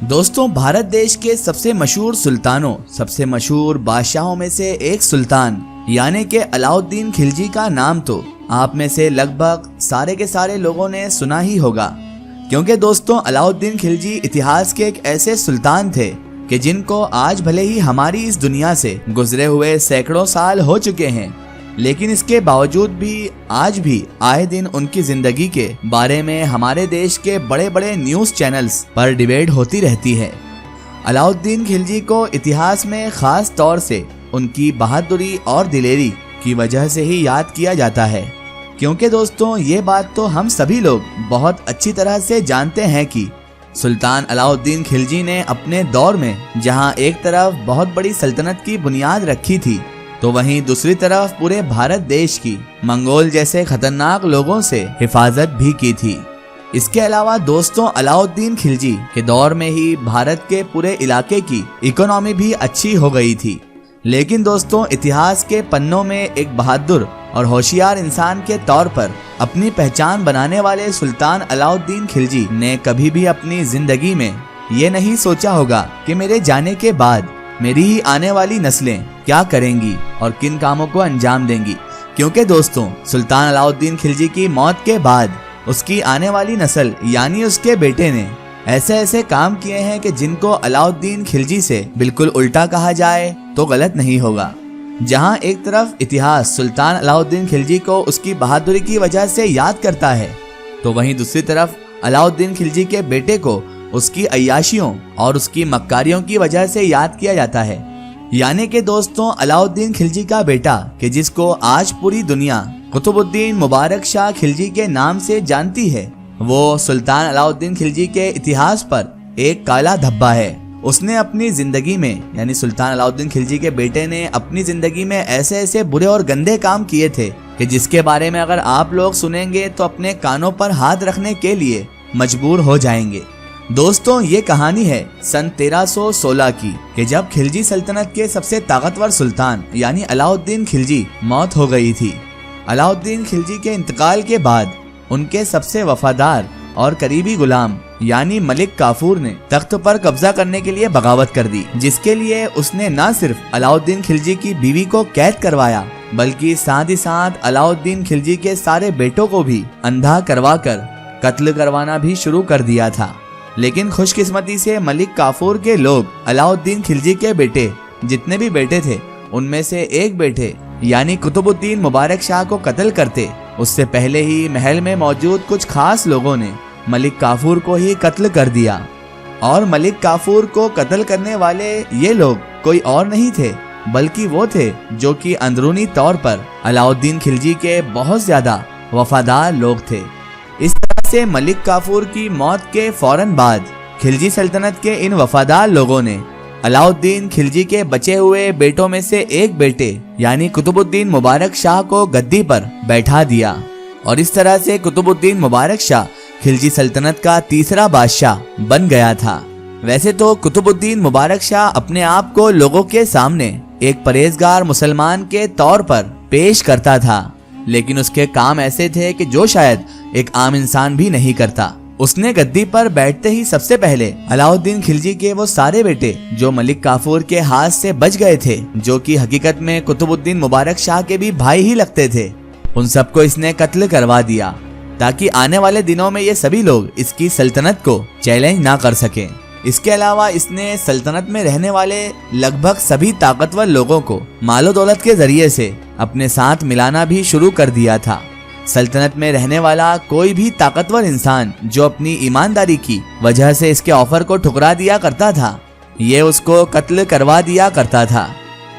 दोस्तों, भारत देश के सबसे मशहूर सुल्तानों, सबसे मशहूर बादशाहों में से एक सुल्तान यानी कि अलाउद्दीन खिलजी का नाम तो आप में से लगभग सारे के सारे लोगों ने सुना ही होगा। क्योंकि दोस्तों, अलाउद्दीन खिलजी इतिहास के एक ऐसे सुल्तान थे कि जिनको आज भले ही हमारी इस दुनिया से गुजरे हुए सैकड़ों साल हो चुके हैं, लेकिन इसके बावजूद भी आज भी आए दिन उनकी जिंदगी के बारे में हमारे देश के बड़े बड़े न्यूज चैनल्स पर डिबेट होती रहती है। अलाउद्दीन खिलजी को इतिहास में खास तौर से उनकी बहादुरी और दिलेरी की वजह से ही याद किया जाता है। क्योंकि दोस्तों, ये बात तो हम सभी लोग बहुत अच्छी तरह से जानते हैं कि सुल्तान अलाउद्दीन खिलजी ने अपने दौर में जहां एक तरफ बहुत बड़ी सल्तनत की बुनियाद रखी थी, तो वहीं दूसरी तरफ पूरे भारत देश की मंगोल जैसे खतरनाक लोगों से हिफाजत भी की थी। इसके अलावा दोस्तों, अलाउद्दीन खिलजी के दौर में ही भारत के पूरे इलाके की इकोनॉमी भी अच्छी हो गई थी। लेकिन दोस्तों, इतिहास के पन्नों में एक बहादुर और होशियार इंसान के तौर पर अपनी पहचान बनाने वाले सुल्तान अलाउद्दीन खिलजी ने कभी भी अपनी जिंदगी में ये नहीं सोचा होगा कि मेरे जाने के बाद मेरी ही आने वाली नस्लें क्या करेंगी और किन कामों को अंजाम देंगी। क्योंकि दोस्तों, सुल्तान अलाउद्दीन खिलजी की मौत के बाद उसकी आने वाली नस्ल यानी उसके बेटे ने ऐसे ऐसे काम किए हैं कि जिनको अलाउद्दीन खिलजी से बिल्कुल उल्टा कहा जाए तो गलत नहीं होगा। जहां एक तरफ इतिहास सुल्तान अलाउद्दीन खिलजी को उसकी बहादुरी की वजह से याद करता है, तो वहीं दूसरी तरफ अलाउद्दीन खिलजी के बेटे को उसकी अय्याशियों और उसकी मक्कारियों की वजह से याद किया जाता है। यानी कि दोस्तों, अलाउद्दीन खिलजी का बेटा कि जिसको आज पूरी दुनिया कुतुबुद्दीन मुबारक शाह खिलजी के नाम से जानती है, वो सुल्तान अलाउद्दीन खिलजी के इतिहास पर एक काला धब्बा है। उसने अपनी जिंदगी में यानी सुल्तान अलाउद्दीन खिलजी के बेटे ने अपनी जिंदगी में ऐसे ऐसे बुरे और गंदे काम किए थे कि जिसके बारे में अगर आप लोग सुनेंगे तो अपने कानों पर हाथ रखने के लिए मजबूर हो जाएंगे। दोस्तों, ये कहानी है सन 1316 की कि जब खिलजी सल्तनत के सबसे ताकतवर सुल्तान यानी अलाउद्दीन खिलजी मौत हो गई थी। अलाउद्दीन खिलजी के इंतकाल के बाद उनके सबसे वफादार और करीबी गुलाम यानी मलिक काफूर ने तख्त पर कब्जा करने के लिए बगावत कर दी, जिसके लिए उसने न सिर्फ अलाउद्दीन खिलजी की बीवी को कैद करवाया बल्कि साथ ही साथ अलाउद्दीन खिलजी के सारे बेटों को भी अंधा करवा कर कत्ल करवाना भी शुरू कर दिया था। लेकिन खुशकिस्मती से मलिक काफूर के लोग अलाउद्दीन खिलजी के बेटे जितने भी बेटे थे उनमें से एक बेटे यानी कुतुबुद्दीन मुबारक शाह को कत्ल करते उससे पहले ही महल में मौजूद कुछ खास लोगों ने मलिक काफूर को ही कत्ल कर दिया। और मलिक काफूर को कत्ल करने वाले ये लोग कोई और नहीं थे बल्कि वो थे जो कि अंदरूनी तौर पर अलाउद्दीन खिलजी के बहुत ज्यादा वफादार लोग थे। इस तरह से मलिक काफूर की मौत के फौरन बाद खिलजी सल्तनत के इन वफादार लोगों ने अलाउद्दीन खिलजी के बचे हुए बेटों में से एक बेटे यानी कुतुबुद्दीन मुबारक शाह को गद्दी पर बैठा दिया। और इस तरह से कुतुबुद्दीन मुबारक शाह खिलजी सल्तनत का तीसरा बादशाह बन गया था। वैसे तो कुतुबुद्दीन मुबारक शाह अपने आप को लोगों के सामने एक परहेजगार मुसलमान के तौर पर पेश करता था, लेकिन उसके काम ऐसे थे कि जो शायद एक आम इंसान भी नहीं करता। उसने गद्दी पर बैठते ही सबसे पहले अलाउद्दीन खिलजी के वो सारे बेटे जो मलिक काफूर के हाथ से बच गए थे, जो कि हकीकत में कुतुबुद्दीन मुबारक शाह के भी भाई ही लगते थे, उन सबको इसने कत्ल करवा दिया ताकि आने वाले दिनों में ये सभी लोग इसकी सल्तनत को चैलेंज ना कर सकें। इसके अलावा इसने सल्तनत में रहने वाले लगभग सभी ताकतवर लोगों को मालो दौलत के जरिए से अपने साथ मिलाना भी शुरू कर दिया था। सल्तनत में रहने वाला कोई भी ताकतवर इंसान जो अपनी ईमानदारी की वजह से इसके ऑफर को ठुकरा दिया करता था, ये उसको कत्ल करवा दिया करता था।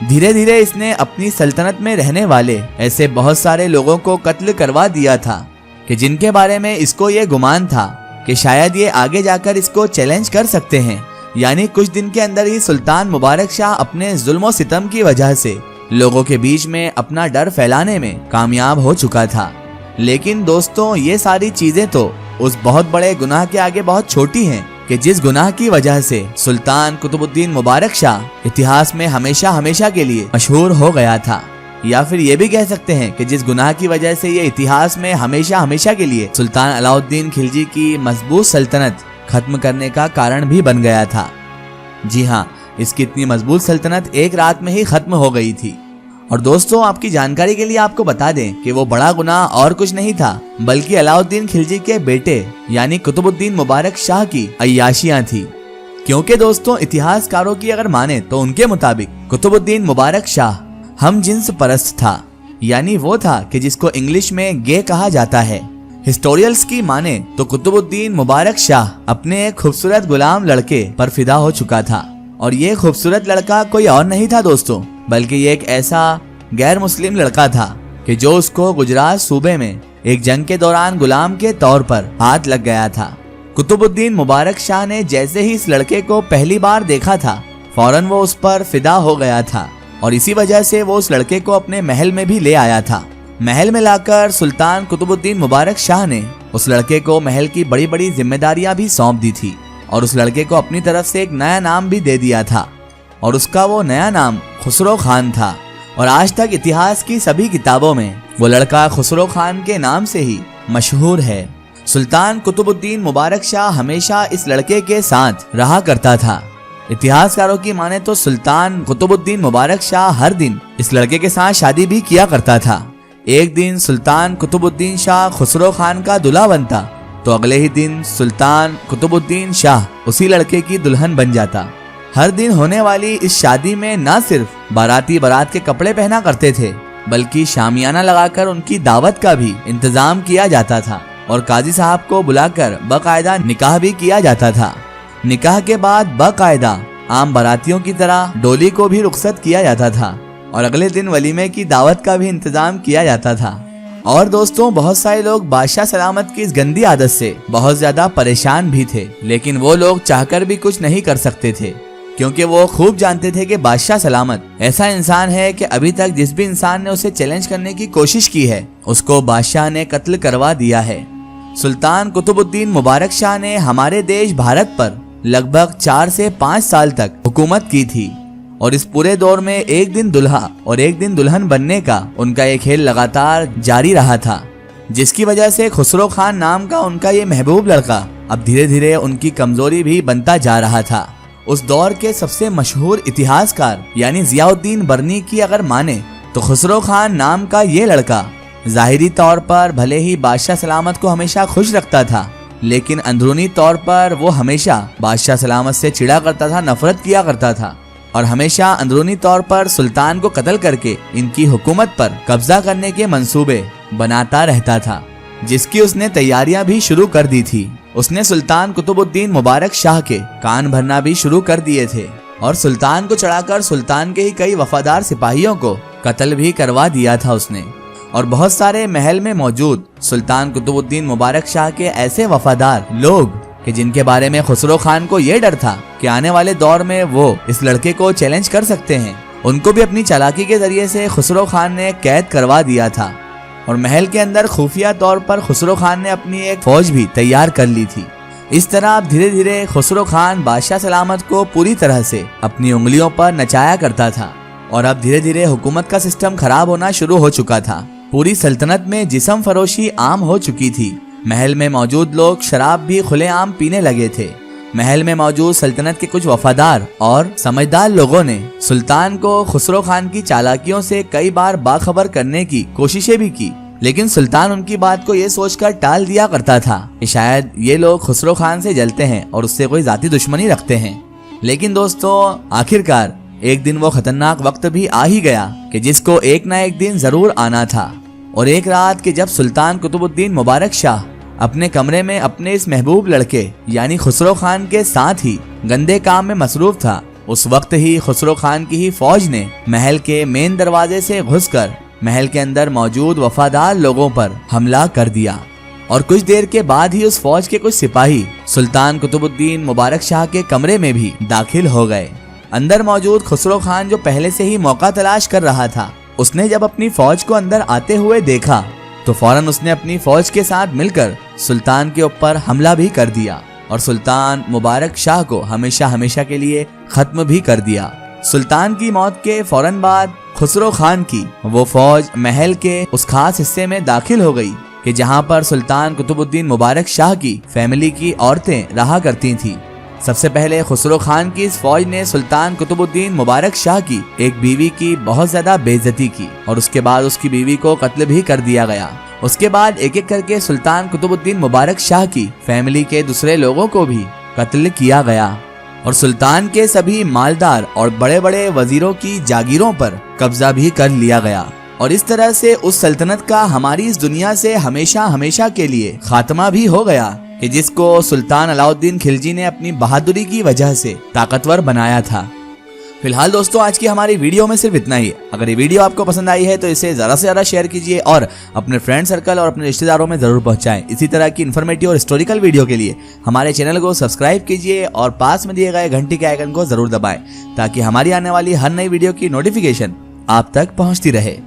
धीरे धीरे इसने अपनी सल्तनत में रहने वाले ऐसे बहुत सारे लोगों को कत्ल करवा दिया था कि जिनके बारे में इसको ये गुमान था कि शायद ये आगे जाकर इसको चैलेंज कर सकते हैं। यानी कुछ दिन के अंदर ही सुल्तान मुबारक शाह अपने जुल्म और सितम की वजह से लोगों के बीच में अपना डर फैलाने में कामयाब हो चुका था। लेकिन दोस्तों, ये सारी चीजें तो उस बहुत बड़े गुनाह के आगे बहुत छोटी हैं कि जिस गुनाह की वजह से सुल्तान कुतुबुद्दीन मुबारक शाह इतिहास में हमेशा हमेशा के लिए मशहूर हो गया था। या फिर ये भी कह सकते हैं कि जिस गुनाह की वजह से ये इतिहास में हमेशा हमेशा के लिए सुल्तान अलाउद्दीन खिलजी की मजबूत सल्तनत खत्म करने का कारण भी बन गया था। जी हाँ, इसकी इतनी मजबूत सल्तनत एक रात में ही खत्म हो गई थी। और दोस्तों, आपकी जानकारी के लिए आपको बता दें कि वो बड़ा गुनाह और कुछ नहीं था, बल्कि अलाउद्दीन खिलजी के बेटे यानी कुतुबुद्दीन मुबारक शाह की अय्याशियां थी। क्योंकि दोस्तों, इतिहासकारों की अगर माने तो उनके मुताबिक कुतुबुद्दीन मुबारक शाह हम जिन्स परस्त था, यानी वो था कि जिसको इंग्लिश में गे कहा जाता है। हिस्टोरियल्स की माने तो कुतुबुद्दीन मुबारक शाह अपने एक खूबसूरत गुलाम लड़के पर फिदा हो चुका था। और ये खूबसूरत लड़का कोई और नहीं था दोस्तों, बल्कि ये एक ऐसा गैर मुस्लिम लड़का था कि जो उसको गुजरात सूबे में एक जंग के दौरान गुलाम के तौर पर हाथ लग गया था। कुतुबुद्दीन मुबारक शाह ने जैसे ही इस लड़के को पहली बार देखा था, फौरन वो उस पर फिदा हो गया था और इसी वजह से वो उस लड़के को अपने महल में भी ले आया था। महल में लाकर सुल्तान कुतुबुद्दीन मुबारक शाह ने उस लड़के को महल की बड़ी बड़ी जिम्मेदारियां भी सौंप दी थी और उस लड़के को अपनी तरफ से एक नया नाम भी दे दिया था और उसका वो नया नाम खुसरो खान था। और आज तक इतिहास की सभी किताबों में वो लड़का खुसरो खान के नाम से ही मशहूर है। सुल्तान कुतुबुद्दीन मुबारक शाह हमेशा इस लड़के के साथ रहा करता था। इतिहासकारों की माने तो सुल्तान कुतुबुद्दीन मुबारक शाह हर दिन इस लड़के के साथ शादी भी किया करता था। एक दिन सुल्तान कुतुबुद्दीन शाह खुसरो खान का दूल्हा बनता तो अगले ही दिन सुल्तान कुतुबुद्दीन शाह उसी लड़के की दुल्हन बन जाता। हर दिन होने वाली इस शादी में न सिर्फ बाराती बारात के कपड़े पहना करते थे, बल्कि शामियाना लगाकर उनकी दावत का भी इंतजाम किया जाता था और काजी साहब को बुलाकर बाकायदा निकाह भी किया जाता था। निकाह के बाद बाकायदा आम बारातियों की तरह डोली को भी रुखसत किया जाता था और अगले दिन वलीमे की दावत का भी इंतजाम किया जाता था। और दोस्तों, बहुत सारे लोग बादशाह सलामत की इस गंदी आदत से बहुत ज्यादा परेशान भी थे, लेकिन वो लोग चाहकर भी कुछ नहीं कर सकते थे, क्योंकि वो खूब जानते थे कि बादशाह सलामत ऐसा इंसान है कि अभी तक जिस भी इंसान ने उसे चैलेंज करने की कोशिश की है उसको बादशाह ने कत्ल करवा दिया है। सुल्तान कुतुबुद्दीन मुबारक शाह ने हमारे देश भारत पर लगभग 4 से 5 साल तक हुकूमत की थी और इस पूरे दौर में एक दिन दुल्हा और एक दिन दुल्हन बनने का उनका ये खेल लगातार जारी रहा था, जिसकी वजह से खुसरो खान नाम का उनका ये महबूब लड़का अब धीरे धीरे उनकी कमजोरी भी बनता जा रहा था। उस दौर के सबसे मशहूर इतिहासकार यानी जियाउद्दीन बरनी की अगर माने तो खुसरो खान नाम का ये लड़का जाहिरी तौर पर भले ही बादशाह सलामत को हमेशा खुश रखता था, लेकिन अंदरूनी तौर पर वो हमेशा बादशाह सलामत से चिढ़ा करता था, नफरत किया करता था और हमेशा अंदरूनी तौर पर सुल्तान को कत्ल करके इनकी हुकूमत पर कब्जा करने के मंसूबे बनाता रहता था, जिसकी उसने तैयारियां भी शुरू कर दी थी। उसने सुल्तान कुतुबुद्दीन मुबारक शाह के कान भरना भी शुरू कर दिए थे और सुल्तान को चढ़ाकर सुल्तान के ही कई वफादार सिपाहियों को कत्ल भी करवा दिया था उसने। और बहुत सारे महल में मौजूद सुल्तान कुतुबुद्दीन मुबारक शाह के ऐसे वफादार लोग कि जिनके बारे में खुसरो खान को ये डर था कि आने वाले दौर में वो इस लड़के को चैलेंज कर सकते हैं, उनको भी अपनी चालाकी के जरिए से खुसरो खान ने कैद करवा दिया था और महल के अंदर खुफिया तौर पर खुसरो खान ने अपनी एक फौज भी तैयार कर ली थी। इस तरह अब धीरे धीरे खुसरो खान बादशाह सलामत को पूरी तरह से अपनी उंगलियों पर नचाया करता था और अब धीरे धीरे हुकूमत का सिस्टम खराब होना शुरू हो चुका था। पूरी सल्तनत में जिस्म फरोशी आम हो चुकी थी। महल में मौजूद लोग शराब भी खुलेआम पीने लगे थे। महल में मौजूद सल्तनत के कुछ वफादार और समझदार लोगों ने सुल्तान को खुसरो खान की चालाकियों से कई बार बाखबर करने की कोशिशें भी की, लेकिन सुल्तान उनकी बात को ये सोचकर टाल दिया करता था कि शायद ये लोग खुसरो खान से जलते हैं और उससे कोई जाती दुश्मनी रखते हैं। लेकिन दोस्तों, आखिरकार एक दिन वो खतरनाक वक्त भी आ ही गया कि जिसको एक ना एक दिन जरूर आना था। और एक रात के जब सुल्तान कुतुबुद्दीन मुबारक शाह अपने कमरे में अपने इस महबूब लड़के यानी खुसरो खान के साथ ही गंदे काम में मसरूफ था, उस वक्त ही खुसरो खान की ही फौज ने महल के मेन दरवाजे से घुसकर महल के अंदर मौजूद वफादार लोगों पर हमला कर दिया। और कुछ देर के बाद ही उस फौज के कुछ सिपाही सुल्तान कुतुबुद्दीन मुबारक शाह के कमरे में भी दाखिल हो गए। अंदर मौजूद खुसरो खान जो पहले से ही मौका तलाश कर रहा था, उसने जब अपनी फौज को अंदर आते हुए देखा तो फौरन उसने अपनी फौज के साथ मिलकर सुल्तान के ऊपर हमला भी कर दिया और सुल्तान मुबारक शाह को हमेशा हमेशा के लिए खत्म भी कर दिया। सुल्तान की मौत के फौरन बाद खुसरो खान की वो फौज महल के उस खास हिस्से में दाखिल हो गई कि जहां पर सुल्तान कुतुबुद्दीन मुबारक शाह की फैमिली की औरतें रहा करती थीं। सबसे पहले खुसरो खान की इस फौज ने सुल्तान कुतुबुद्दीन मुबारक शाह की एक बीवी की बहुत ज्यादा बेइज्जती की और उसके बाद उसकी बीवी को कत्ल भी कर दिया गया। उसके बाद एक एक करके सुल्तान कुतुबुद्दीन मुबारक शाह की फैमिली के दूसरे लोगों को भी कत्ल किया गया और सुल्तान के सभी मालदार और बड़े बड़े वजीरों की जागीरों पर कब्जा भी कर लिया गया और इस तरह से उस सल्तनत का हमारी इस दुनिया से हमेशा हमेशा के लिए खात्मा भी हो गया कि जिसको सुल्तान अलाउद्दीन खिलजी ने अपनी बहादुरी की वजह से ताकतवर बनाया था। फिलहाल दोस्तों आज की हमारी वीडियो में सिर्फ इतना ही। अगर ये वीडियो आपको पसंद आई है तो इसे ज्यादा से ज्यादा शेयर कीजिए और अपने फ्रेंड सर्कल और अपने रिश्तेदारों में जरूर पहुंचाएं। इसी तरह की इन्फॉर्मेटिव और हिस्टोरिकल वीडियो के लिए हमारे चैनल को सब्सक्राइब कीजिए और पास में दिए गए घंटी के आइकन को जरूर दबाएं ताकि हमारी आने वाली हर नई वीडियो की नोटिफिकेशन आप तक पहुंचती रहे।